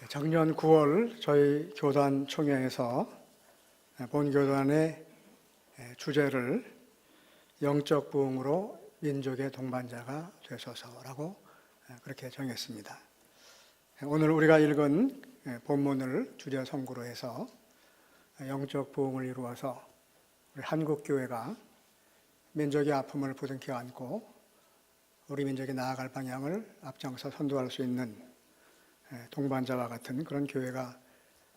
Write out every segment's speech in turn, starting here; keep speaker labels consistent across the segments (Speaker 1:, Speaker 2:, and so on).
Speaker 1: 작년 9월 저희 교단 총회에서 본교단의 주제를 영적 부흥으로 민족의 동반자가 되소서라고 그렇게 정했습니다. 오늘 우리가 읽은 본문을 주제 성구로 해서 영적 부흥을 이루어서 우리 한국교회가 민족의 아픔을 부둥켜 안고 우리 민족이 나아갈 방향을 앞장서 선도할 수 있는 동반자와 같은 그런 교회가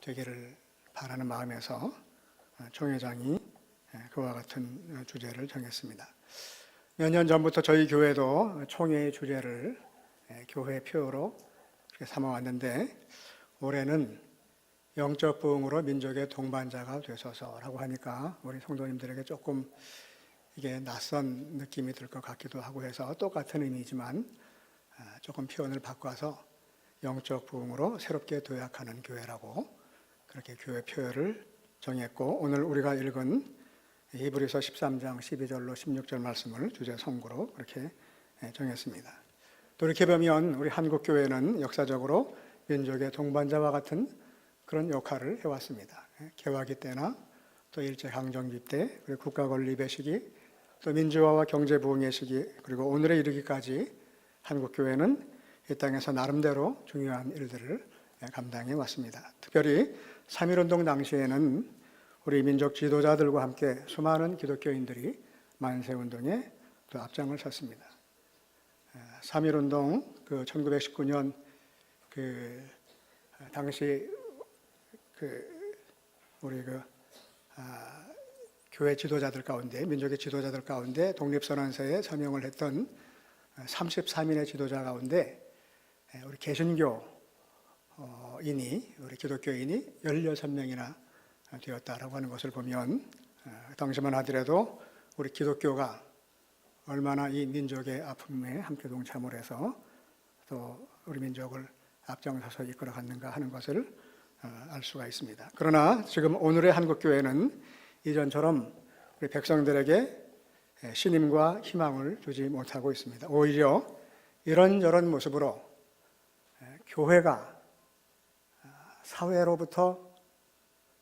Speaker 1: 되기를 바라는 마음에서 총회장이 그와 같은 주제를 정했습니다. 몇 년 전부터 저희 교회도 총회의 주제를 교회 표어로 삼아왔는데 올해는 영적 부흥으로 민족의 동반자가 되소서라고 하니까 우리 성도님들에게 조금 이게 낯선 느낌이 들 것 같기도 하고 해서 똑같은 의미지만 조금 표현을 바꿔서 영적 부흥으로 새롭게 도약하는 교회라고 그렇게 교회 표현을 정했고, 오늘 우리가 읽은 히브리서 13장 12절로 16절 말씀을 주제 성구로 그렇게 정했습니다. 돌이켜보면 우리 한국교회는 역사적으로 민족의 동반자와 같은 그런 역할을 해왔습니다. 개화기 때나 또 일제강점기 때, 그리고 국가 건립의 시기, 또 민주화와 경제 부흥의 시기, 그리고 오늘에 이르기까지 한국교회는 이 땅에서 나름대로 중요한 일들을 감당해 왔습니다. 특별히 3.1운동 당시에는 우리 민족 지도자들과 함께 수많은 기독교인들이 만세운동에 또 앞장을 섰습니다. 3.1운동 1919년 당시 우리 교회 지도자들 가운데, 민족의 지도자들 가운데 독립선언서에 서명을 했던 33인의 지도자 가운데 우리 개신교인이, 우리 기독교인이 16명이나 되었다라고 하는 것을 보면 당시만 하더라도 우리 기독교가 얼마나 이 민족의 아픔에 함께 동참을 해서 또 우리 민족을 앞장서서 이끌어갔는가 하는 것을 알 수가 있습니다. 그러나 지금 오늘의 한국교회는 이전처럼 우리 백성들에게 신임과 희망을 주지 못하고 있습니다. 오히려 이런저런 모습으로 교회가 사회로부터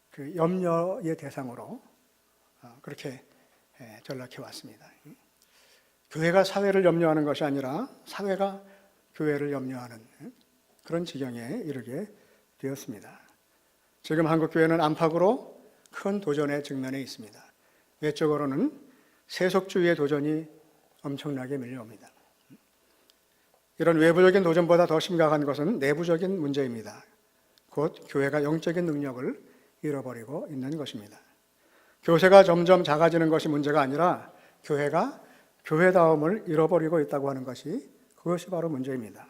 Speaker 1: 그 염려의 대상으로 그렇게 전락해 왔습니다. 교회가 사회를 염려하는 것이 아니라 사회가 교회를 염려하는 그런 지경에 이르게 되었습니다. 지금 한국교회는 안팎으로 큰 도전에 직면해 있습니다. 외적으로는 세속주의의 도전이 엄청나게 밀려옵니다. 이런 외부적인 도전보다 더 심각한 것은 내부적인 문제입니다. 곧 교회가 영적인 능력을 잃어버리고 있는 것입니다. 교세가 점점 작아지는 것이 문제가 아니라 교회가 교회다움을 잃어버리고 있다고 하는 것이, 그것이 바로 문제입니다.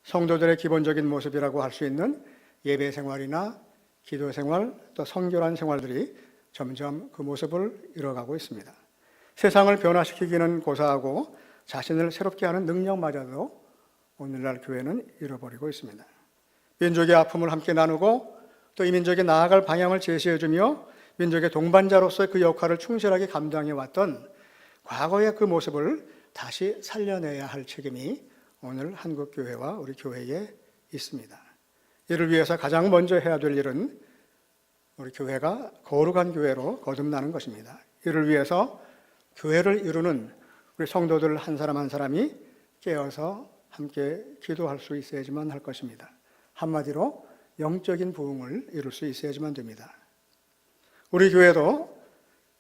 Speaker 1: 성도들의 기본적인 모습이라고 할 수 있는 예배 생활이나 기도 생활, 또 성결한 생활들이 점점 그 모습을 잃어가고 있습니다. 세상을 변화시키기는 고사하고 자신을 새롭게 하는 능력마저도 오늘날 교회는 잃어버리고 있습니다. 민족의 아픔을 함께 나누고 또 이 민족이 나아갈 방향을 제시해주며 민족의 동반자로서의 그 역할을 충실하게 감당해왔던 과거의 그 모습을 다시 살려내야 할 책임이 오늘 한국교회와 우리 교회에 있습니다. 이를 위해서 가장 먼저 해야 될 일은 우리 교회가 거룩한 교회로 거듭나는 것입니다. 이를 위해서 교회를 이루는 우리 성도들 한 사람 한 사람이 깨어서 함께 기도할 수 있어야지만 할 것입니다. 한마디로 영적인 부흥을 이룰 수 있어야지만 됩니다. 우리 교회도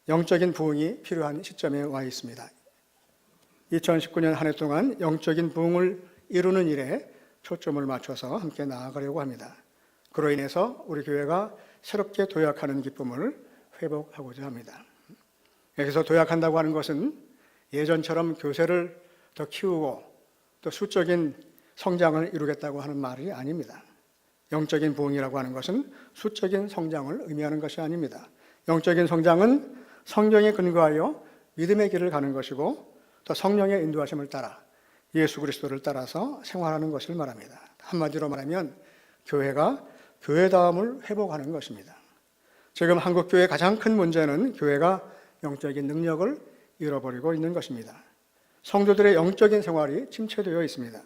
Speaker 1: 영적인 부흥이 필요한 시점에 와 있습니다. 2019년 한 해 동안 영적인 부흥을 이루는 일에 초점을 맞춰서 함께 나아가려고 합니다. 그로 인해서 우리 교회가 새롭게 도약하는 기쁨을 회복하고자 합니다. 여기서 도약한다고 하는 것은 예전처럼 교세를 더 키우고 또 수적인 성장을 이루겠다고 하는 말이 아닙니다. 영적인 부흥이라고 하는 것은 수적인 성장을 의미하는 것이 아닙니다. 영적인 성장은 성경에 근거하여 믿음의 길을 가는 것이고 또 성령의 인도하심을 따라 예수 그리스도를 따라서 생활하는 것을 말합니다. 한마디로 말하면 교회가 교회다움을 회복하는 것입니다. 지금 한국교회의 가장 큰 문제는 교회가 영적인 능력을 잃어버리고 있는 것입니다. 성도들의 영적인 생활이 침체되어 있습니다.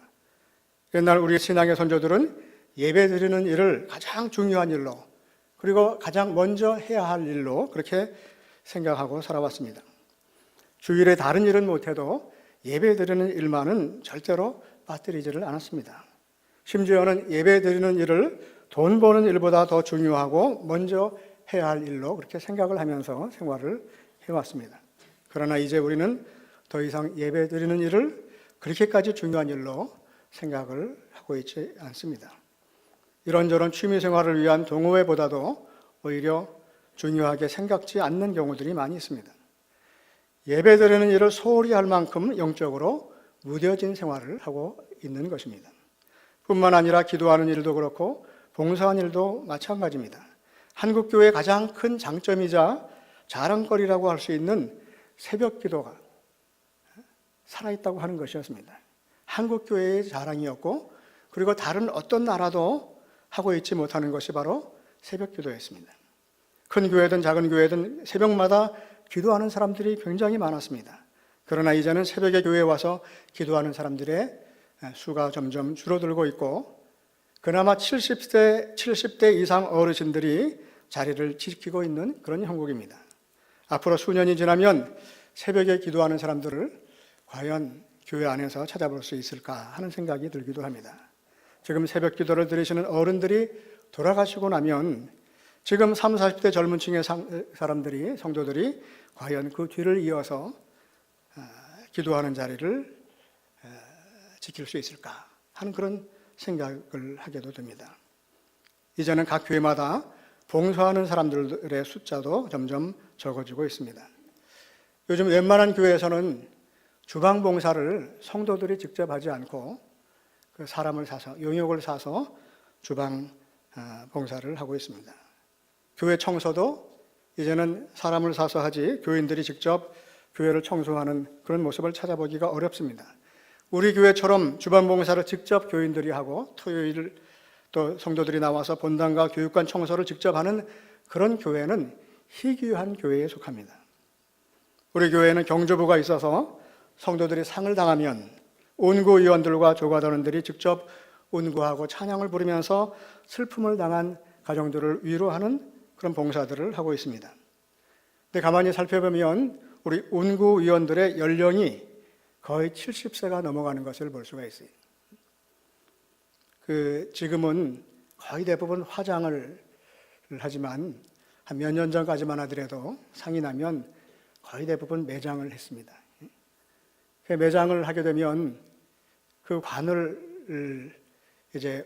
Speaker 1: 옛날 우리 신앙의 선조들은 예배 드리는 일을 가장 중요한 일로, 그리고 가장 먼저 해야 할 일로 그렇게 생각하고 살아왔습니다. 주일에 다른 일은 못해도 예배 드리는 일만은 절대로 빠뜨리지를 않았습니다. 심지어는 예배 드리는 일을 돈 버는 일보다 더 중요하고 먼저 해야 할 일로 그렇게 생각을 하면서 생활을 해왔습니다. 그러나 이제 우리는 더 이상 예배 드리는 일을 그렇게까지 중요한 일로 생각을 하고 있지 않습니다. 이런저런 취미 생활을 위한 동호회보다도 오히려 중요하게 생각지 않는 경우들이 많이 있습니다. 예배 드리는 일을 소홀히 할 만큼 영적으로 무뎌진 생활을 하고 있는 것입니다. 뿐만 아니라 기도하는 일도 그렇고 봉사하는 일도 마찬가지입니다. 한국교회의 가장 큰 장점이자 자랑거리라고 할 수 있는 새벽 기도가 살아있다고 하는 것이었습니다. 한국교회의 자랑이었고, 그리고 다른 어떤 나라도 하고 있지 못하는 것이 바로 새벽 기도였습니다. 큰 교회든 작은 교회든 새벽마다 기도하는 사람들이 굉장히 많았습니다. 그러나 이제는 새벽에 교회에 와서 기도하는 사람들의 수가 점점 줄어들고 있고, 그나마 70대 이상 어르신들이 자리를 지키고 있는 그런 형국입니다. 앞으로 수년이 지나면 새벽에 기도하는 사람들을 과연 교회 안에서 찾아볼 수 있을까 하는 생각이 들기도 합니다. 지금 새벽 기도를 드리시는 어른들이 돌아가시고 나면 지금 30, 40대 젊은 층의 사람들이, 성도들이 과연 그 뒤를 이어서 기도하는 자리를 지킬 수 있을까 하는 그런 생각을 하게도 됩니다. 이제는 각 교회마다 봉사하는 사람들의 숫자도 점점 적어지고 있습니다. 요즘 웬만한 교회에서는 주방 봉사를 성도들이 직접 하지 않고 그 사람을 사서, 용역을 사서 주방 봉사를 하고 있습니다. 교회 청소도 이제는 사람을 사서 하지 교인들이 직접 교회를 청소하는 그런 모습을 찾아보기가 어렵습니다. 우리 교회처럼 주방 봉사를 직접 교인들이 하고 토요일 또 성도들이 나와서 본당과 교육관 청소를 직접 하는 그런 교회는 희귀한 교회에 속합니다. 우리 교회는 경조부가 있어서 성도들이 상을 당하면 운구위원들과 조과단원들이 직접 운구하고 찬양을 부르면서 슬픔을 당한 가정들을 위로하는 그런 봉사들을 하고 있습니다. 근데 가만히 살펴보면 우리 운구위원들의 연령이 거의 70세가 넘어가는 것을 볼 수가 있어요. 지금은 거의 대부분 화장을 하지만 한 몇 년 전까지만 하더라도 상이 나면 거의 대부분 매장을 했습니다. 그 매장을 하게 되면 그 관을 이제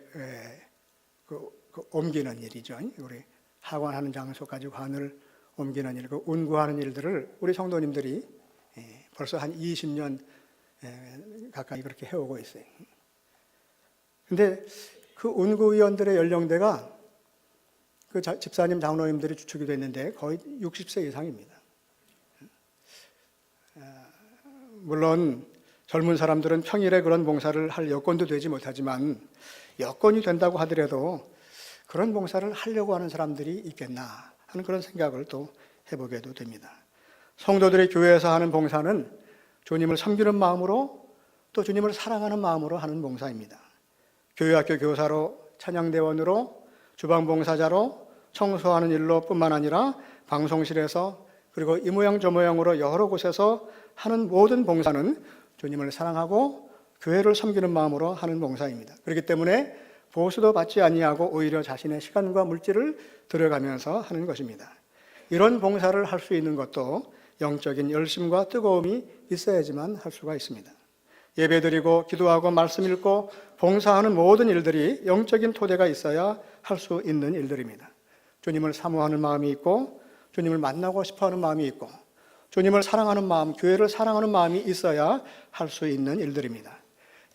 Speaker 1: 옮기는 일이죠. 우리 하관하는 장소까지 관을 옮기는 일, 그 운구하는 일들을 우리 성도님들이 벌써 한 20년 가까이 그렇게 해오고 있어요. 근데 그 운구위원들의 연령대가 그 집사님, 장로님들이 주축이 됐는데 거의 60세 이상입니다. 물론 젊은 사람들은 평일에 그런 봉사를 할 여건도 되지 못하지만 여건이 된다고 하더라도 그런 봉사를 하려고 하는 사람들이 있겠나 하는 그런 생각을 또 해보게도 됩니다. 성도들이 교회에서 하는 봉사는 주님을 섬기는 마음으로 또 주님을 사랑하는 마음으로 하는 봉사입니다. 교회학교 교사로, 찬양대원으로, 주방봉사자로, 청소하는 일로 뿐만 아니라 방송실에서 그리고 이 모양 저 모양으로 여러 곳에서 하는 모든 봉사는 주님을 사랑하고 교회를 섬기는 마음으로 하는 봉사입니다. 그렇기 때문에 보수도 받지 아니하고 오히려 자신의 시간과 물질을 들여가면서 하는 것입니다. 이런 봉사를 할 수 있는 것도 영적인 열심과 뜨거움이 있어야지만 할 수가 있습니다. 예배드리고 기도하고 말씀 읽고 봉사하는 모든 일들이 영적인 토대가 있어야 할 수 있는 일들입니다. 주님을 사모하는 마음이 있고 주님을 만나고 싶어하는 마음이 있고 주님을 사랑하는 마음, 교회를 사랑하는 마음이 있어야 할 수 있는 일들입니다.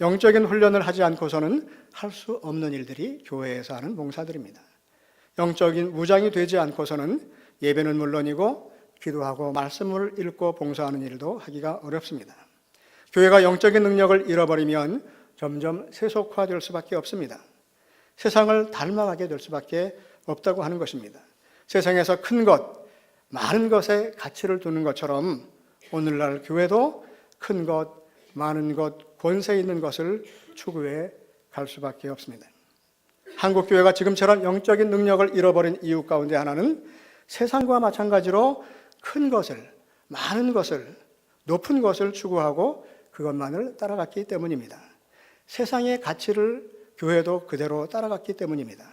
Speaker 1: 영적인 훈련을 하지 않고서는 할 수 없는 일들이 교회에서 하는 봉사들입니다. 영적인 무장이 되지 않고서는 예배는 물론이고 기도하고 말씀을 읽고 봉사하는 일도 하기가 어렵습니다. 교회가 영적인 능력을 잃어버리면 점점 세속화될 수밖에 없습니다. 세상을 닮아가게 될 수밖에 없다고 하는 것입니다. 세상에서 큰 것, 많은 것에 가치를 두는 것처럼 오늘날 교회도 큰 것, 많은 것, 권세 있는 것을 추구해 갈 수밖에 없습니다. 한국 교회가 지금처럼 영적인 능력을 잃어버린 이유 가운데 하나는 세상과 마찬가지로 큰 것을, 많은 것을, 높은 것을 추구하고 그것만을 따라갔기 때문입니다. 세상의 가치를 교회도 그대로 따라갔기 때문입니다.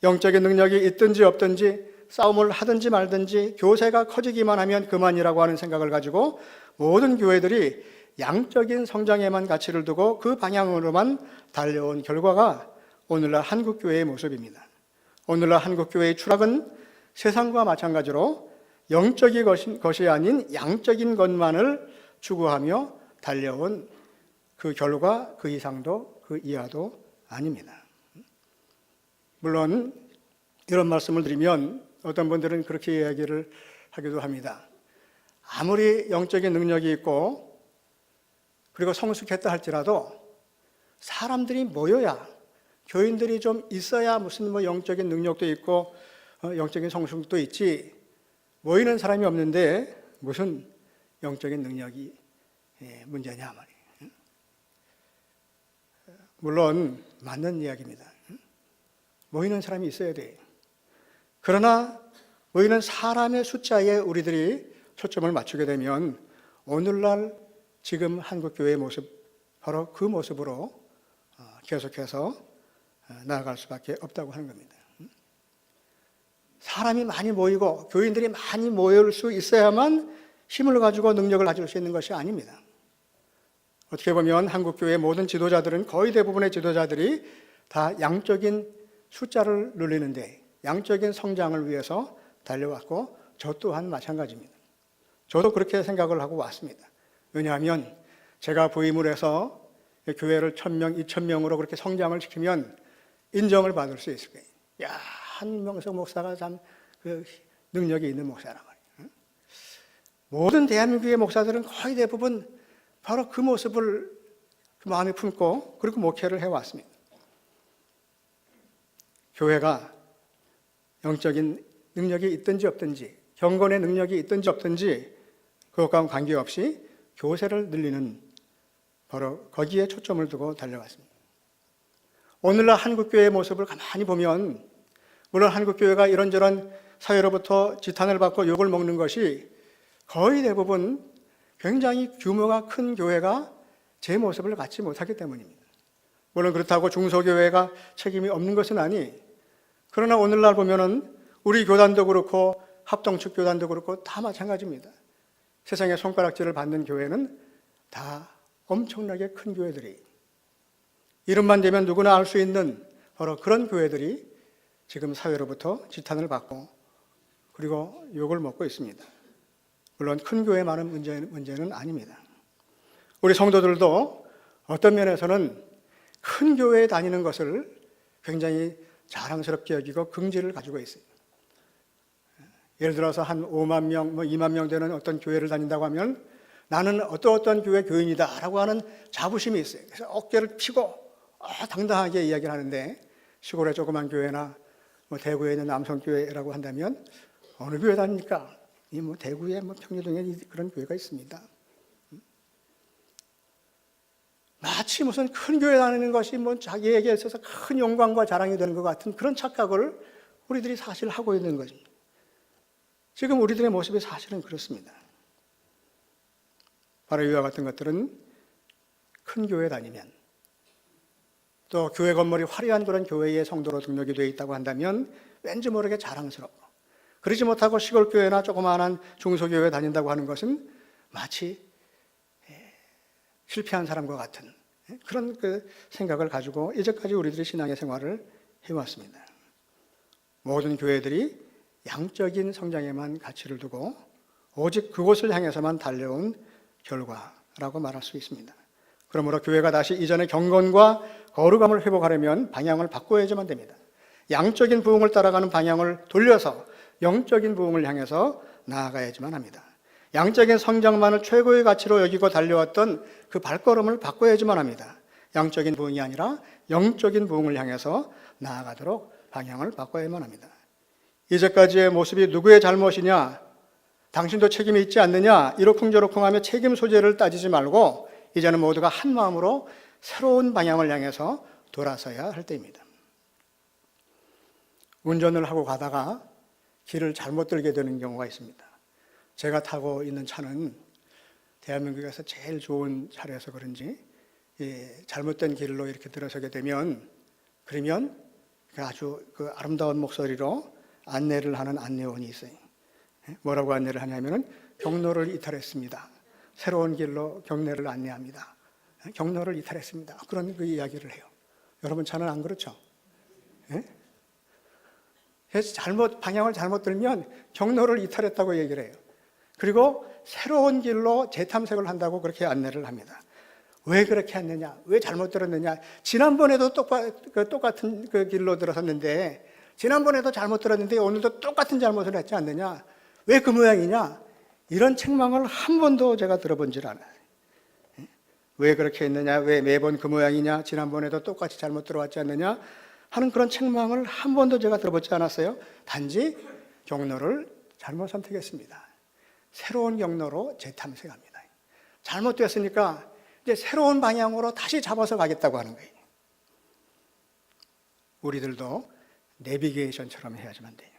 Speaker 1: 영적인 능력이 있든지 없든지, 싸움을 하든지 말든지, 교세가 커지기만 하면 그만이라고 하는 생각을 가지고 모든 교회들이 양적인 성장에만 가치를 두고 그 방향으로만 달려온 결과가 오늘날 한국교회의 모습입니다. 오늘날 한국교회의 추락은 세상과 마찬가지로 영적인 것이 아닌 양적인 것만을 추구하며 달려온 그 결과, 그 이상도 그 이하도 아닙니다. 물론 이런 말씀을 드리면 어떤 분들은 그렇게 이야기를 하기도 합니다. 아무리 영적인 능력이 있고 그리고 성숙했다 할지라도 사람들이 모여야, 교인들이 좀 있어야 무슨 영적인 능력도 있고 영적인 성숙도 있지, 모이는 사람이 없는데 무슨 영적인 능력이 문제냐 말이에요. 물론 맞는 이야기입니다. 모이는 사람이 있어야 돼요. 그러나 모이는 사람의 숫자에 우리들이 초점을 맞추게 되면 오늘날 지금 한국교회의 모습, 바로 그 모습으로 계속해서 나아갈 수밖에 없다고 하는 겁니다. 사람이 많이 모이고 교인들이 많이 모일 수 있어야만 힘을 가지고 능력을 가질 수 있는 것이 아닙니다. 어떻게 보면 한국교회의 모든 지도자들은, 거의 대부분의 지도자들이 다 양적인 숫자를 늘리는데, 양적인 성장을 위해서 달려왔고 저 또한 마찬가지입니다. 저도 그렇게 생각을 하고 왔습니다. 왜냐하면 제가 부임을 해서 교회를 1,000명, 2,000명으로 그렇게 성장을 시키면 인정을 받을 수 있을 거예요. 야, 한명석 목사가 참 그 능력이 있는 목사란 말이에요. 모든 대한민국의 목사들은 거의 대부분 바로 그 모습을 그 마음에 품고 그리고 목회를 해왔습니다. 교회가 영적인 능력이 있든지 없든지, 경건의 능력이 있든지 없든지 그것과는 관계없이 교세를 늘리는, 바로 거기에 초점을 두고 달려왔습니다. 오늘날 한국교회의 모습을 가만히 보면, 물론 한국교회가 이런저런 사회로부터 지탄을 받고 욕을 먹는 것이 거의 대부분 굉장히 규모가 큰 교회가 제 모습을 갖지 못하기 때문입니다. 물론 그렇다고 중소교회가 책임이 없는 것은 아니, 그러나 오늘날 보면은 우리 교단도 그렇고 합동측 교단도 그렇고 다 마찬가지입니다. 세상에 손가락질을 받는 교회는 다 엄청나게 큰 교회들이, 이름만 대면 누구나 알 수 있는 바로 그런 교회들이 지금 사회로부터 지탄을 받고 그리고 욕을 먹고 있습니다. 물론 큰 교회만은 문제는 아닙니다. 우리 성도들도 어떤 면에서는 큰 교회에 다니는 것을 굉장히 자랑스럽게 여기고 긍지를 가지고 있어요. 예를 들어서 한 5만 명, 2만 명 되는 어떤 교회를 다닌다고 하면 나는 어떤 교회 교인이다 라고 하는 자부심이 있어요. 그래서 어깨를 펴고 당당하게 이야기를 하는데, 시골의 조그만 교회나 대구에 있는 남성교회라고 한다면 어느 교회 다닙니까? 대구에 평리동에 그런 교회가 있습니다. 마치 무슨 큰 교회 다니는 것이 자기에게 있어서 큰 영광과 자랑이 되는 것 같은 그런 착각을 우리들이 사실 하고 있는 것입니다. 지금 우리들의 모습이 사실은 그렇습니다. 바로 이와 같은 것들은 큰 교회 다니면, 또 교회 건물이 화려한 그런 교회의 성도로 등록이 되어 있다고 한다면 왠지 모르게 자랑스럽고, 그러지 못하고 시골교회나 조그마한 중소교회 다닌다고 하는 것은 마치 실패한 사람과 같은 그런 그 생각을 가지고 이제까지 우리들이 신앙의 생활을 해왔습니다. 모든 교회들이 양적인 성장에만 가치를 두고 오직 그곳을 향해서만 달려온 결과라고 말할 수 있습니다. 그러므로 교회가 다시 이전의 경건과 거룩함을 회복하려면 방향을 바꿔야지만 됩니다. 양적인 부흥을 따라가는 방향을 돌려서 영적인 부흥을 향해서 나아가야지만 합니다. 양적인 성장만을 최고의 가치로 여기고 달려왔던 그 발걸음을 바꿔야지만 합니다. 양적인 부흥이 아니라 영적인 부흥을 향해서 나아가도록 방향을 바꿔야만 합니다. 이제까지의 모습이 누구의 잘못이냐, 당신도 책임이 있지 않느냐, 이러쿵저러쿵하며 책임 소재를 따지지 말고 이제는 모두가 한 마음으로 새로운 방향을 향해서 돌아서야 할 때입니다. 운전을 하고 가다가 길을 잘못 들게 되는 경우가 있습니다. 제가 타고 있는 차는 대한민국에서 제일 좋은 차라서 그런지 잘못된 길로 이렇게 들어서게 되면 그러면 아주 그 아름다운 목소리로 안내를 하는 안내원이 있어요. 뭐라고 안내를 하냐면은 경로를 이탈했습니다. 새로운 길로 경로를 안내합니다. 경로를 이탈했습니다. 그런 그 이야기를 해요. 여러분 차는 안 그렇죠? 그래서 방향을 잘못 들면 경로를 이탈했다고 얘기를 해요. 그리고 새로운 길로 재탐색을 한다고 그렇게 안내를 합니다. 왜 그렇게 했느냐? 왜 잘못 들었느냐? 지난번에도 똑같은 그 길로 들어섰는데, 지난번에도 잘못 들었는데 오늘도 똑같은 잘못을 했지 않느냐? 왜 그 모양이냐? 이런 책망을 한 번도 제가 들어본질 않아요. 왜 그렇게 했느냐? 왜 매번 그 모양이냐? 지난번에도 똑같이 잘못 들어왔지 않느냐? 하는 그런 책망을 한 번도 제가 들어보지 않았어요. 단지 경로를 잘못 선택했습니다. 새로운 경로로 재탐색합니다. 잘못됐으니까 이제 새로운 방향으로 다시 잡아서 가겠다고 하는 거예요. 우리들도 내비게이션처럼 해야지만 돼요.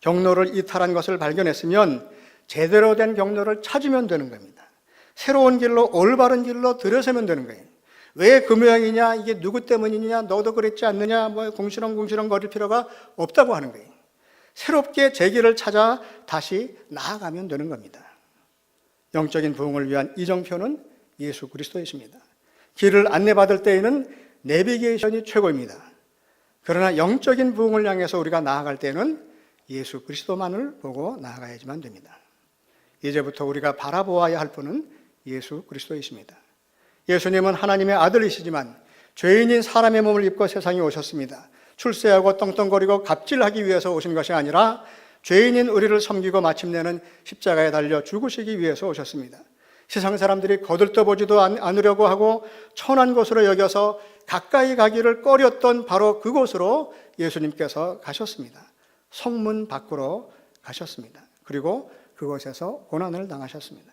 Speaker 1: 경로를 이탈한 것을 발견했으면 제대로 된 경로를 찾으면 되는 겁니다. 새로운 길로, 올바른 길로 들어서면 되는 거예요. 왜 그 모양이냐, 이게 누구 때문이냐, 너도 그랬지 않느냐, 뭐 궁시렁궁시렁 거릴 필요가 없다고 하는 거예요. 새롭게 제 길을 찾아 다시 나아가면 되는 겁니다. 영적인 부흥을 위한 이정표는 예수 그리스도이십니다. 길을 안내받을 때에는 내비게이션이 최고입니다. 그러나 영적인 부흥을 향해서 우리가 나아갈 때는 예수 그리스도만을 보고 나아가야지만 됩니다. 이제부터 우리가 바라보아야 할 분은 예수 그리스도이십니다. 예수님은 하나님의 아들이시지만 죄인인 사람의 몸을 입고 세상에 오셨습니다. 출세하고 떵떵거리고 갑질하기 위해서 오신 것이 아니라 죄인인 우리를 섬기고 마침내는 십자가에 달려 죽으시기 위해서 오셨습니다. 세상 사람들이 거들떠보지도 않으려고 하고 천한 곳으로 여겨서 가까이 가기를 꺼렸던 바로 그곳으로 예수님께서 가셨습니다. 성문 밖으로 가셨습니다. 그리고 그곳에서 고난을 당하셨습니다.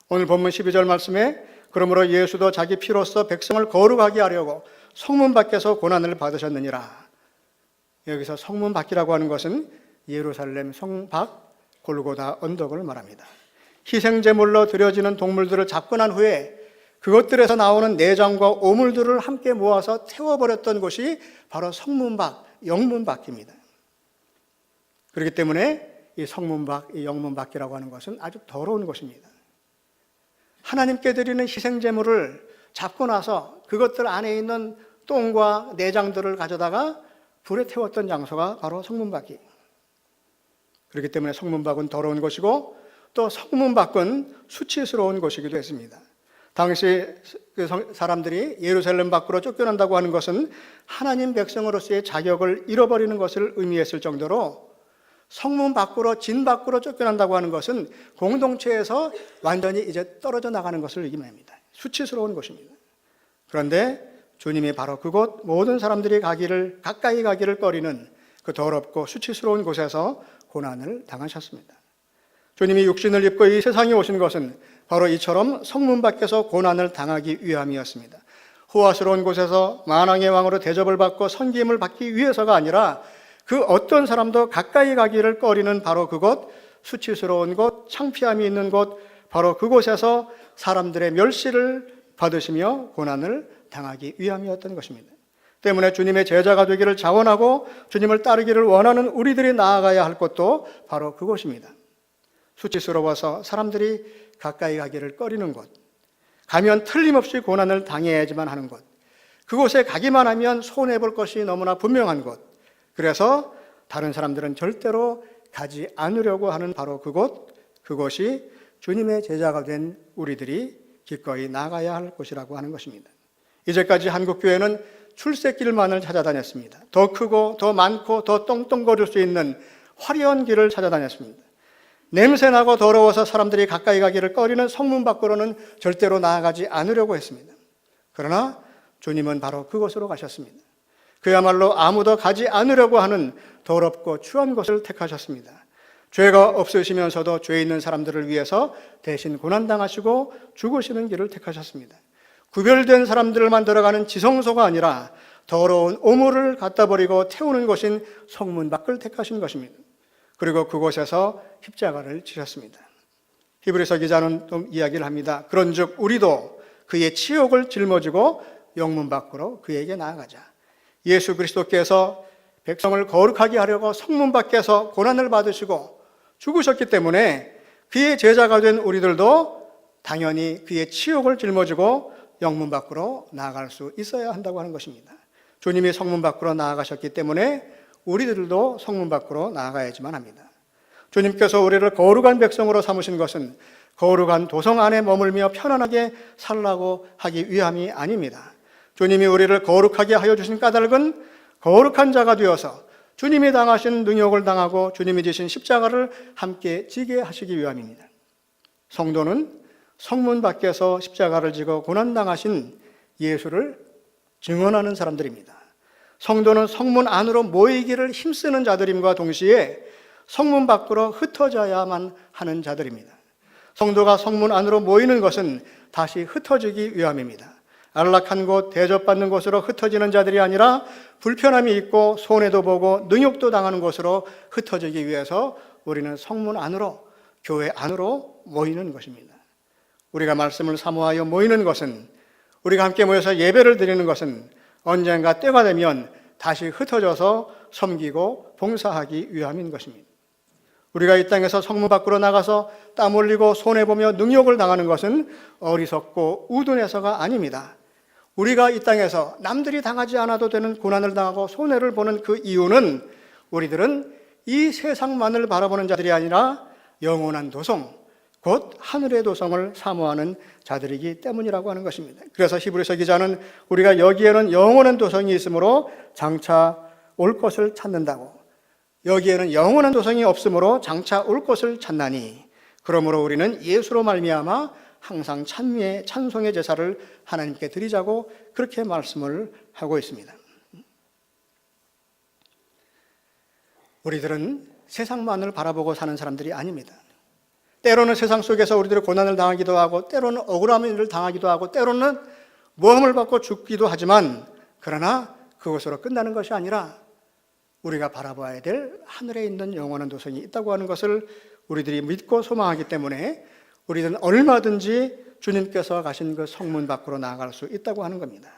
Speaker 1: 오늘 본문 12절 말씀에 그러므로 예수도 자기 피로써 백성을 거룩하게 하려고 성문 밖에서 고난을 받으셨느니라. 여기서 성문 밖이라고 하는 것은 예루살렘 성 밖 골고다 언덕을 말합니다. 희생제물로 드려지는 동물들을 잡고 난 후에 그것들에서 나오는 내장과 오물들을 함께 모아서 태워버렸던 곳이 바로 성문 밖, 영문 밖입니다. 그렇기 때문에 이 성문 밖, 이 영문 밖이라고 하는 것은 아주 더러운 곳입니다. 하나님께 드리는 희생제물을 잡고 나서 그것들 안에 있는 똥과 내장들을 가져다가 불에 태웠던 장소가 바로 성문 밖이에요. 그렇기 때문에 성문 밖은 더러운 곳이고 또 성문 밖은 수치스러운 곳이기도 했습니다. 당시 그 사람들이 예루살렘 밖으로 쫓겨난다고 하는 것은 하나님 백성으로서의 자격을 잃어버리는 것을 의미했을 정도로 성문 밖으로, 진 밖으로 쫓겨난다고 하는 것은 공동체에서 완전히 이제 떨어져 나가는 것을 의미합니다. 수치스러운 곳입니다. 그런데 주님이 바로 그곳 모든 사람들이 가까이 가기를 꺼리는 그 더럽고 수치스러운 곳에서 고난을 당하셨습니다. 주님이 육신을 입고 이 세상에 오신 것은 바로 이처럼 성문 밖에서 고난을 당하기 위함이었습니다. 호화스러운 곳에서 만왕의 왕으로 대접을 받고 섬김을 받기 위해서가 아니라 그 어떤 사람도 가까이 가기를 꺼리는 바로 그곳, 수치스러운 곳, 창피함이 있는 곳, 바로 그곳에서 사람들의 멸시를 받으시며 고난을 당하기 위함이었던 것입니다. 때문에 주님의 제자가 되기를 자원하고 주님을 따르기를 원하는 우리들이 나아가야 할 곳도 바로 그곳입니다. 수치스러워서 사람들이 가까이 가기를 꺼리는 곳, 가면 틀림없이 고난을 당해야지만 하는 곳, 그곳에 가기만 하면 손해볼 것이 너무나 분명한 곳, 그래서 다른 사람들은 절대로 가지 않으려고 하는 바로 그곳이 주님의 제자가 된 우리들이 기꺼이 나가야 할 곳이라고 하는 것입니다. 이제까지 한국교회는 출세길만을 찾아다녔습니다. 더 크고 더 많고 더 똥똥거릴 수 있는 화려한 길을 찾아다녔습니다. 냄새나고 더러워서 사람들이 가까이 가기를 꺼리는 성문 밖으로는 절대로 나아가지 않으려고 했습니다. 그러나 주님은 바로 그곳으로 가셨습니다. 그야말로 아무도 가지 않으려고 하는 더럽고 추한 곳을 택하셨습니다. 죄가 없으시면서도 죄 있는 사람들을 위해서 대신 고난당하시고 죽으시는 길을 택하셨습니다. 구별된 사람들만 들어가는 지성소가 아니라 더러운 오물을 갖다 버리고 태우는 곳인 성문 밖을 택하신 것입니다. 그리고 그곳에서 십자가를 지셨습니다. 히브리서 기자는 또 이야기를 합니다. 그런즉 우리도 그의 치욕을 짊어지고 영문 밖으로 그에게 나아가자. 예수 그리스도께서 백성을 거룩하게 하려고 성문 밖에서 고난을 받으시고 죽으셨기 때문에 그의 제자가 된 우리들도 당연히 그의 치욕을 짊어지고 영문 밖으로 나아갈 수 있어야 한다고 하는 것입니다. 주님이 성문 밖으로 나아가셨기 때문에 우리들도 성문 밖으로 나아가야지만 합니다. 주님께서 우리를 거룩한 백성으로 삼으신 것은 거룩한 도성 안에 머물며 편안하게 살라고 하기 위함이 아닙니다. 주님이 우리를 거룩하게 하여 주신 까닭은 거룩한 자가 되어서 주님이 당하신 능욕을 당하고 주님이 지신 십자가를 함께 지게 하시기 위함입니다. 성도는 성문 밖에서 십자가를 지고 고난당하신 예수를 증언하는 사람들입니다. 성도는 성문 안으로 모이기를 힘쓰는 자들임과 동시에 성문 밖으로 흩어져야만 하는 자들입니다. 성도가 성문 안으로 모이는 것은 다시 흩어지기 위함입니다. 안락한 곳, 대접받는 곳으로 흩어지는 자들이 아니라 불편함이 있고 손해도 보고 능욕도 당하는 곳으로 흩어지기 위해서 우리는 성문 안으로, 교회 안으로 모이는 것입니다. 우리가 말씀을 사모하여 모이는 것은, 우리가 함께 모여서 예배를 드리는 것은 언젠가 때가 되면 다시 흩어져서 섬기고 봉사하기 위함인 것입니다. 우리가 이 땅에서 성문 밖으로 나가서 땀 흘리고 손해보며 능욕을 당하는 것은 어리석고 우둔해서가 아닙니다. 우리가 이 땅에서 남들이 당하지 않아도 되는 고난을 당하고 손해를 보는 그 이유는 우리들은 이 세상만을 바라보는 자들이 아니라 영원한 도성, 곧 하늘의 도성을 사모하는 자들이기 때문이라고 하는 것입니다. 그래서 히브리서 기자는 우리가 여기에는 영원한 도성이 있으므로 장차 올 것을 찾는다고, 여기에는 영원한 도성이 없으므로 장차 올 것을 찾나니, 그러므로 우리는 예수로 말미암아 항상 찬송의 제사를 하나님께 드리자고 그렇게 말씀을 하고 있습니다. 우리들은 세상만을 바라보고 사는 사람들이 아닙니다. 때로는 세상 속에서 우리들이 고난을 당하기도 하고, 때로는 억울한 일을 당하기도 하고, 때로는 모함을 받고 죽기도 하지만, 그러나 그것으로 끝나는 것이 아니라 우리가 바라봐야 될 하늘에 있는 영원한 도성이 있다고 하는 것을 우리들이 믿고 소망하기 때문에 우리들은 얼마든지 주님께서 가신 그 성문 밖으로 나아갈 수 있다고 하는 겁니다.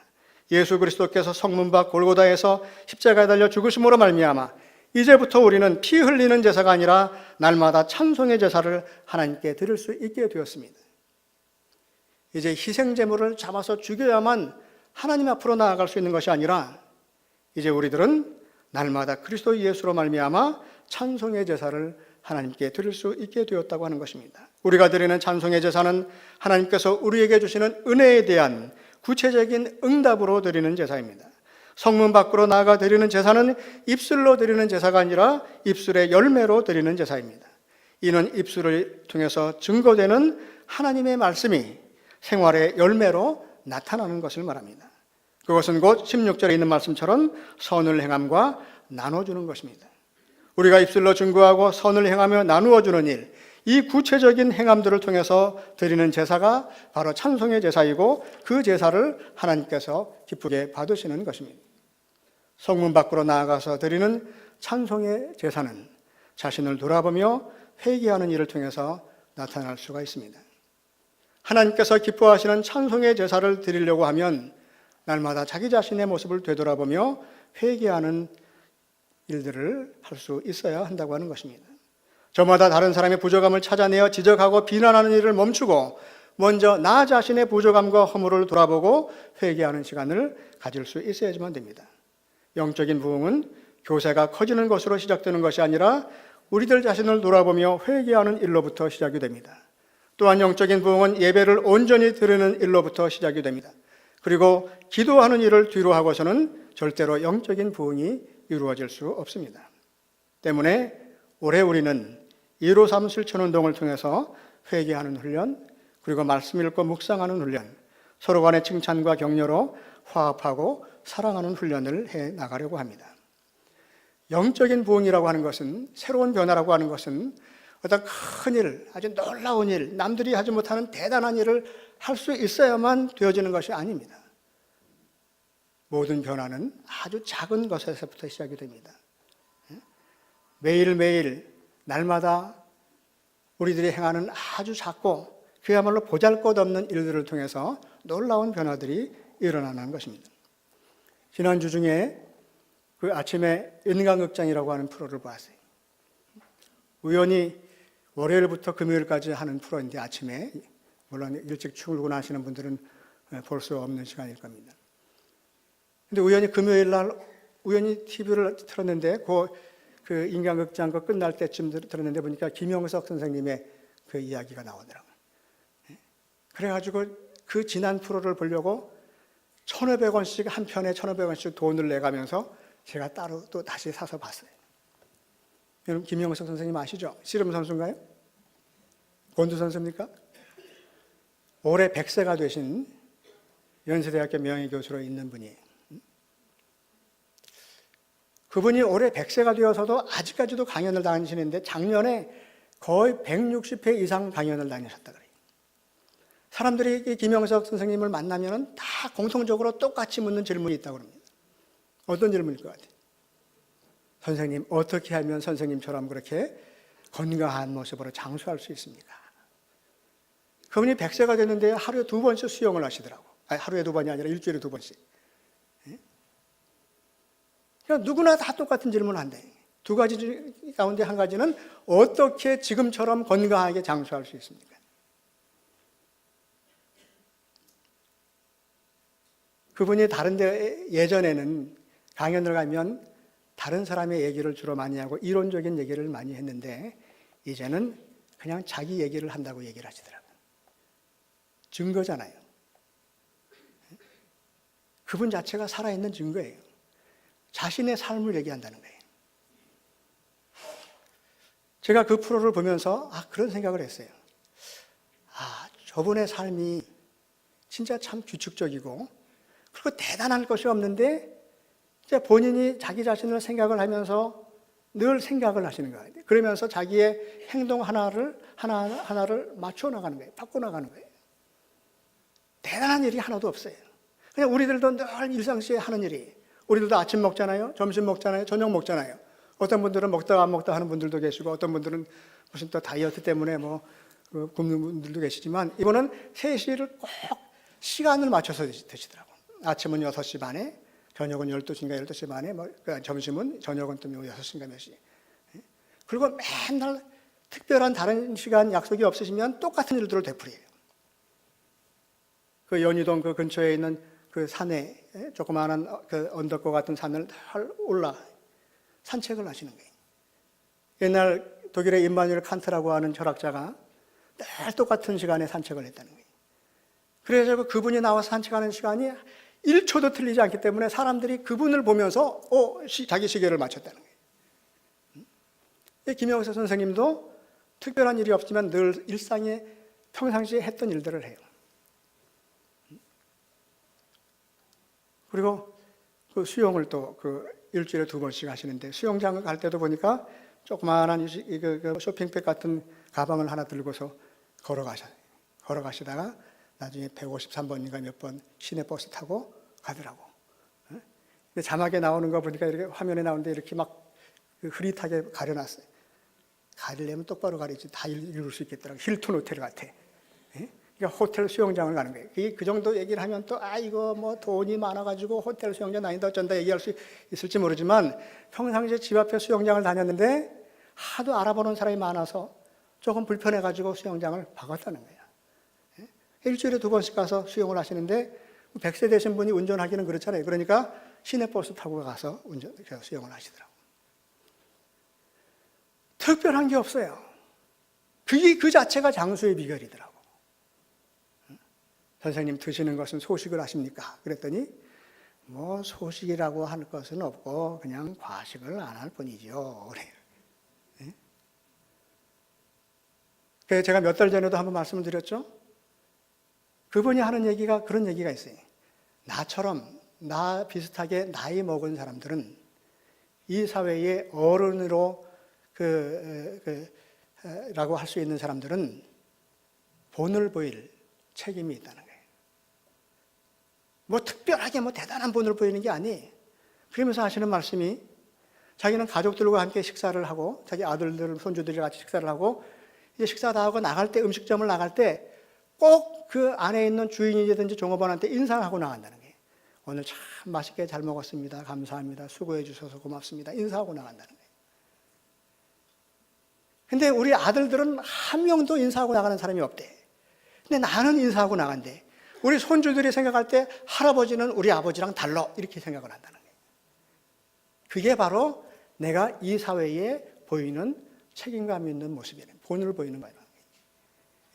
Speaker 1: 예수 그리스도께서 성문 밖 골고다에서 십자가에 달려 죽으심으로 말미암아 이제부터 우리는 피 흘리는 제사가 아니라 날마다 찬송의 제사를 하나님께 드릴 수 있게 되었습니다. 이제 희생 제물을 잡아서 죽여야만 하나님 앞으로 나아갈 수 있는 것이 아니라 이제 우리들은 날마다 그리스도 예수로 말미암아 찬송의 제사를 하나님께 드릴 수 있게 되었다고 하는 것입니다. 우리가 드리는 찬송의 제사는 하나님께서 우리에게 주시는 은혜에 대한 구체적인 응답으로 드리는 제사입니다. 성문 밖으로 나아가 드리는 제사는 입술로 드리는 제사가 아니라 입술의 열매로 드리는 제사입니다. 이는 입술을 통해서 증거되는 하나님의 말씀이 생활의 열매로 나타나는 것을 말합니다. 그것은 곧 16절에 있는 말씀처럼 선을 행함과 나눠주는 것입니다. 우리가 입술로 증거하고 선을 행하며 나누어주는 일, 이 구체적인 행함들을 통해서 드리는 제사가 바로 찬송의 제사이고 그 제사를 하나님께서 기쁘게 받으시는 것입니다. 성문 밖으로 나아가서 드리는 찬송의 제사는 자신을 돌아보며 회개하는 일을 통해서 나타날 수가 있습니다. 하나님께서 기뻐하시는 찬송의 제사를 드리려고 하면 날마다 자기 자신의 모습을 되돌아보며 회개하는 일들을 할 수 있어야 한다고 하는 것입니다. 저마다 다른 사람의 부족함을 찾아내어 지적하고 비난하는 일을 멈추고 먼저 나 자신의 부족함과 허물을 돌아보고 회개하는 시간을 가질 수 있어야지만 됩니다. 영적인 부흥은 교세가 커지는 것으로 시작되는 것이 아니라 우리들 자신을 돌아보며 회개하는 일로부터 시작이 됩니다. 또한 영적인 부흥은 예배를 온전히 드리는 일로부터 시작이 됩니다. 그리고 기도하는 일을 뒤로 하고서는 절대로 영적인 부흥이 이루어질 수 없습니다. 때문에 올해 우리는 153 실천운동을 통해서 회개하는 훈련, 그리고 말씀 읽고 묵상하는 훈련, 서로 간의 칭찬과 격려로 화합하고 사랑하는 훈련을 해 나가려고 합니다. 영적인 부흥이라고 하는 것은, 새로운 변화라고 하는 것은 어떤 큰 일, 아주 놀라운 일, 남들이 하지 못하는 대단한 일을 할 수 있어야만 되어지는 것이 아닙니다. 모든 변화는 아주 작은 것에서부터 시작이 됩니다. 매일매일 날마다 우리들이 행하는 아주 작고 그야말로 보잘것없는 일들을 통해서 놀라운 변화들이 일어나는 것입니다. 지난주 중에 그 아침에 인간극장이라고 하는 프로를 보았어요. 우연히 월요일부터 금요일까지 하는 프로인데 아침에, 물론 일찍 출근하시는 분들은 볼 수 없는 시간일 겁니다. 근데 우연히 금요일 날 우연히 TV를 틀었는데 그 인간극장 그 끝날 때쯤 들었는데 보니까 김영석 선생님의 그 이야기가 나오더라고요. 그래가지고 그 지난 프로를 보려고 1,500원씩 한 편에 1,500원씩 돈을 내가면서 제가 따로 또 다시 사서 봤어요. 여러분 김영석 선생님 아시죠? 씨름 선수인가요? 권투 선수입니까? 올해 100세가 되신 연세대학교 명예교수로 있는 분이에요. 그분이 올해 100세가 되어서도 아직까지도 강연을 다니시는데 작년에 거의 160회 이상 강연을 다니셨다 그래요. 사람들이 김영석 선생님을 만나면 다 공통적으로 똑같이 묻는 질문이 있다고 합니다. 어떤 질문일 것 같아요? 선생님, 어떻게 하면 선생님처럼 그렇게 건강한 모습으로 장수할 수 있습니까? 그분이 100세가 됐는데 하루에 2번씩 수영을 하시더라고. 아니, 하루에 2번이 아니라 일주일에 2번씩. 그러니까 누구나 다 똑같은 질문을 한대. 두 가지 가운데 한 가지는 어떻게 지금처럼 건강하게 장수할 수 있습니까? 그분이 다른데 예전에는 강연을 가면 다른 사람의 얘기를 주로 많이 하고 이론적인 얘기를 많이 했는데 이제는 그냥 자기 얘기를 한다고 얘기를 하시더라고요. 증거잖아요. 그분 자체가 살아있는 증거예요. 자신의 삶을 얘기한다는 거예요. 제가 그 프로를 보면서 그런 생각을 했어요. 저분의 삶이 진짜 참 규칙적이고 그리고 대단한 것이 없는데 이제 본인이 자기 자신을 생각을 하면서 늘 생각을 하시는 거예요. 그러면서 자기의 행동 하나를 맞춰 나가는 거예요. 바꿔 나가는 거예요. 대단한 일이 하나도 없어요. 그냥 우리들도 늘 일상시에 하는 일이, 우리들도 아침 먹잖아요, 점심 먹잖아요, 저녁 먹잖아요. 어떤 분들은 먹다가 안 먹다 하는 분들도 계시고 어떤 분들은 무슨 또 다이어트 때문에 굶는 분들도 계시지만 이분은 3시를 꼭 시간을 맞춰서 드시더라고요. 아침은 6시 반에, 저녁은 12시인가 12시 반에, 점심은, 저녁은 또 6시인가 몇 시. 그리고 맨날 특별한 다른 시간 약속이 없으시면 똑같은 일들을 되풀이해요. 그 연희동 그 근처에 있는 그 산에, 조그마한 그 언덕과 같은 산을 올라 산책을 하시는 거예요. 옛날 독일의 임마누엘 칸트라고 하는 철학자가 늘 똑같은 시간에 산책을 했다는 거예요. 그래서 그분이 나와서 산책하는 시간이 1초도 틀리지 않기 때문에 사람들이 그분을 보면서 자기 시계를 맞췄다는 거예요. 김영석 선생님도 특별한 일이 없지만 늘 일상에 평상시에 했던 일들을 해요. 그리고 그 수영을 또 일주일에 2번씩 하시는데 수영장 갈 때도 보니까 조그마한 쇼핑백 같은 가방을 하나 들고서 걸어가시다가 나중에 153번인가 몇 번 시내버스 타고 가더라고. 근데 자막에 나오는 거 보니까 이렇게 화면에 나오는데 이렇게 막 흐릿하게 가려놨어요. 가리려면 똑바로 가리지 다 읽을 수 있겠더라고. 힐튼 호텔 같아. 그러니까 호텔 수영장을 가는 거예요. 그 정도 얘기를 하면 또 이거 뭐 돈이 많아가지고 호텔 수영장 다닌다 어쩐다 얘기할 수 있을지 모르지만 평상시에 집 앞에 수영장을 다녔는데 하도 알아보는 사람이 많아서 조금 불편해가지고 수영장을 바꿨다는 거예요. 일주일에 2번씩 가서 수영을 하시는데 100세 되신 분이 운전하기는 그렇잖아요. 그러니까 시내버스 타고 가서 수영을 하시더라고요. 특별한 게 없어요. 그 자체가 장수의 비결이더라고. 선생님 드시는 것은 소식을 하십니까? 그랬더니 소식이라고 할 것은 없고 그냥 과식을 안 할 뿐이죠. 그래요. 그래서 제가 몇 달 전에도 한번 말씀을 드렸죠. 그분이 하는 얘기가 그런 얘기가 있어요. 나 비슷하게 나이 먹은 사람들은 이 사회의 어른으로 라고 할 수 있는 사람들은 본을 보일 책임이 있다는 거예요. 뭐 특별하게 뭐 대단한 본을 보이는 게 아니에요. 그러면서 하시는 말씀이 자기는 가족들과 함께 식사를 하고 자기 아들들, 손주들이 같이 식사를 하고 이제 식사 다 하고 나갈 때 음식점을 나갈 때 꼭 그 안에 있는 주인이든지 종업원한테 인사를 하고 나간다는 거예요. 오늘 참 맛있게 잘 먹었습니다. 감사합니다. 수고해 주셔서 고맙습니다. 인사하고 나간다는 거예요. 근데 우리 아들들은 한 명도 인사하고 나가는 사람이 없대. 근데 나는 인사하고 나간대. 우리 손주들이 생각할 때 할아버지는 우리 아버지랑 달라 이렇게 생각을 한다는 거예요. 그게 바로 내가 이 사회에 보이는 책임감 있는 모습이에요. 본을 보이는 거예요.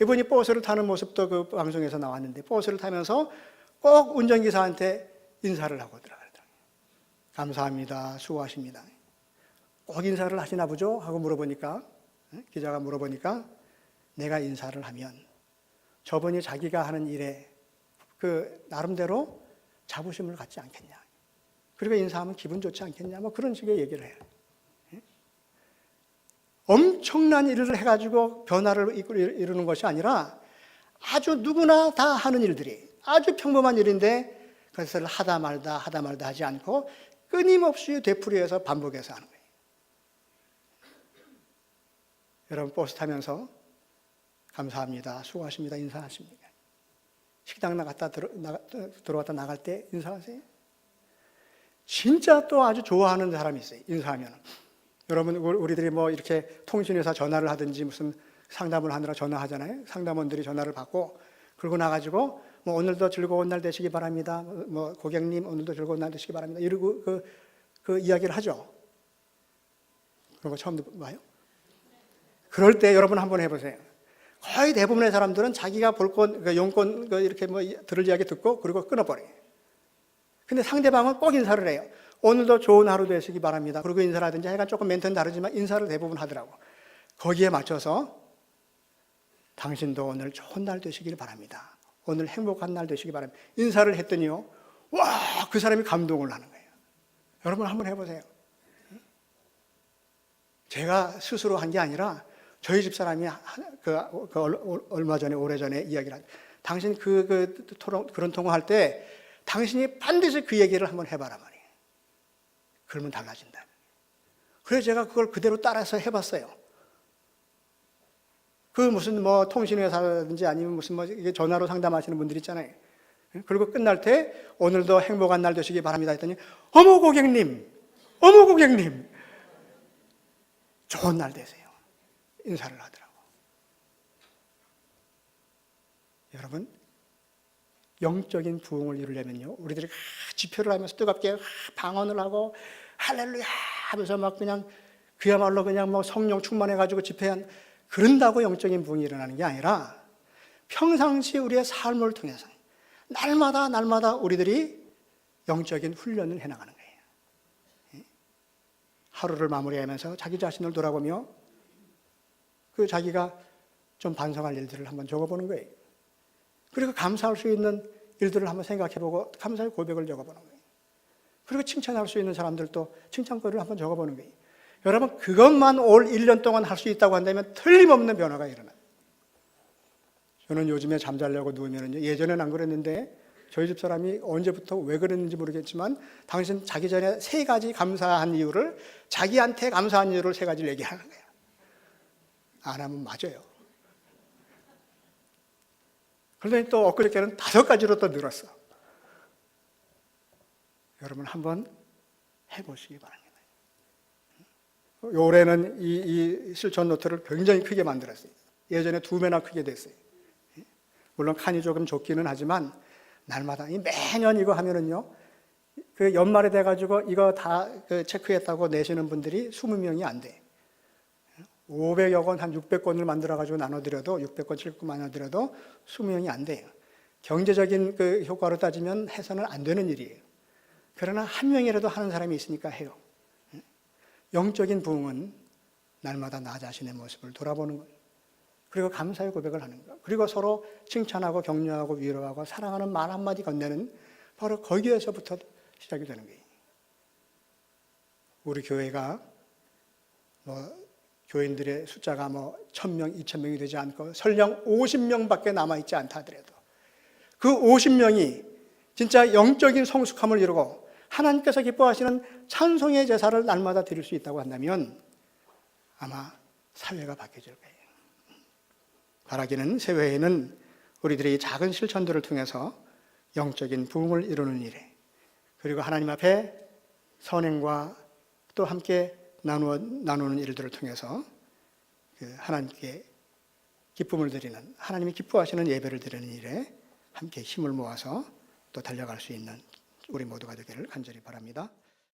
Speaker 1: 이분이 버스를 타는 모습도 그 방송에서 나왔는데 버스를 타면서 꼭 운전기사한테 인사를 하고 들어가더라고요. 감사합니다. 수고하십니다. 꼭 인사를 하시나 보죠? 하고 물어보니까 기자가 물어보니까 내가 인사를 하면 저분이 자기가 하는 일에 그 나름대로 자부심을 갖지 않겠냐. 그리고 인사하면 기분 좋지 않겠냐. 뭐 그런 식의 얘기를 해요. 엄청난 일을 해가지고 변화를 이루는 것이 아니라 아주 누구나 다 하는 일들이 아주 평범한 일인데 그것을 하다 말다 하지 않고 끊임없이 되풀이해서 반복해서 하는 거예요. 여러분 버스 타면서 감사합니다, 수고하십니다 인사하십니까? 식당 들어왔다 나갈 때 인사하세요? 진짜 또 아주 좋아하는 사람이 있어요. 인사하면. 여러분 우리들이 뭐 이렇게 통신회사 전화를 하든지 무슨 상담을 하느라 전화하잖아요. 상담원들이 전화를 받고 그러고 나가지고 뭐 오늘도 즐거운 날 되시기 바랍니다. 뭐 고객님 오늘도 즐거운 날 되시기 바랍니다. 이러고 그 이야기를 하죠. 그런 거 처음 봐요? 그럴 때 여러분 한번 해보세요. 거의 대부분의 사람들은 자기가 볼 건, 용건 이렇게 뭐 들을 이야기 듣고 그리고 끊어버려요. 근데 상대방은 꼭 인사를 해요. 오늘도 좋은 하루 되시기 바랍니다. 그리고 인사를 하든지 하여간 조금 멘트는 다르지만 인사를 대부분 하더라고. 거기에 맞춰서 당신도 오늘 좋은 날 되시길 바랍니다. 오늘 행복한 날 되시기 바랍니다. 인사를 했더니요. 와, 그 사람이 감동을 하는 거예요. 여러분 한번 해보세요. 제가 스스로 한 게 아니라 저희 집 사람이 얼마 전에 오래전에 이야기를 하죠. 당신 그런 통화할 때 당신이 반드시 그 얘기를 한번 해봐라 말이에요. 그러면 달라진다. 그래서 제가 그걸 그대로 따라서 해봤어요. 그 무슨 뭐 통신회사라든지 아니면 무슨 뭐 전화로 상담하시는 분들 있잖아요. 그리고 끝날 때 오늘도 행복한 날 되시기 바랍니다 했더니 어머 고객님 좋은 날 되세요. 인사를 하더라고. 여러분 영적인 부흥을 이루려면요 우리들이 집회를 하면서 뜨겁게 방언을 하고 할렐루야 하면서 막 그냥 그야말로 그냥 뭐 성령 충만해가지고 집회한 그런다고 영적인 부흥이 일어나는 게 아니라 평상시 우리의 삶을 통해서 날마다 우리들이 영적인 훈련을 해나가는 거예요. 하루를 마무리하면서 자기 자신을 돌아보며 그 자기가 좀 반성할 일들을 한번 적어보는 거예요. 그리고 감사할 수 있는 일들을 한번 생각해보고 감사의 고백을 적어보는 거예요. 그리고 칭찬할 수 있는 사람들도 칭찬거리를 한번 적어보는 거예요. 여러분 그것만 올 1년 동안 할 수 있다고 한다면 틀림없는 변화가 일어나요. 저는 요즘에 잠자려고 누우면요 예전엔 안 그랬는데 저희 집 사람이 언제부터 왜 그랬는지 모르겠지만 당신 자기 전에 3가지 감사한 이유를 자기한테 감사한 이유를 3가지를 얘기하는 거예요. 안 하면 맞아요. 그러더니 또 엊그저께는 5가지로 또 늘었어. 여러분 한번 해보시기 바랍니다. 올해는 이 실천 노트를 굉장히 크게 만들었어요. 예전에 2배나 크게 됐어요. 물론 칸이 조금 좁기는 하지만 날마다 매년 이거 하면은요 그 연말에 돼가지고 이거 다 체크했다고 내시는 분들이 20명이 안 돼. 500여 권, 한 600권을 만들어가지고 나눠드려도 600권, 700권 나눠드려도 20명이 안 돼요. 경제적인 그 효과로 따지면 해서는 안 되는 일이에요. 그러나 한 명이라도 하는 사람이 있으니까 해요. 영적인 부흥은 날마다 나 자신의 모습을 돌아보는 거예요. 그리고 감사의 고백을 하는 거예요. 그리고 서로 칭찬하고 격려하고 위로하고 사랑하는 말 한마디 건네는 바로 거기에서부터 시작이 되는 거예요. 우리 교회가 교인들의 숫자가 1000명, 2000명이 되지 않고 설령 50명밖에 남아있지 않다 하더라도 그 50명이 진짜 영적인 성숙함을 이루고 하나님께서 기뻐하시는 찬송의 제사를 날마다 드릴 수 있다고 한다면 아마 사회가 바뀌어질 거예요. 바라기는 새해에는 우리들이 작은 실천들을 통해서 영적인 부흥을 이루는 일에, 그리고 하나님 앞에 선행과 또 함께 나누는 일들을 통해서 하나님께 기쁨을 드리는, 하나님이 기뻐하시는 예배를 드리는 일에 함께 힘을 모아서 또 달려갈 수 있는 우리 모두가 되기를 간절히 바랍니다.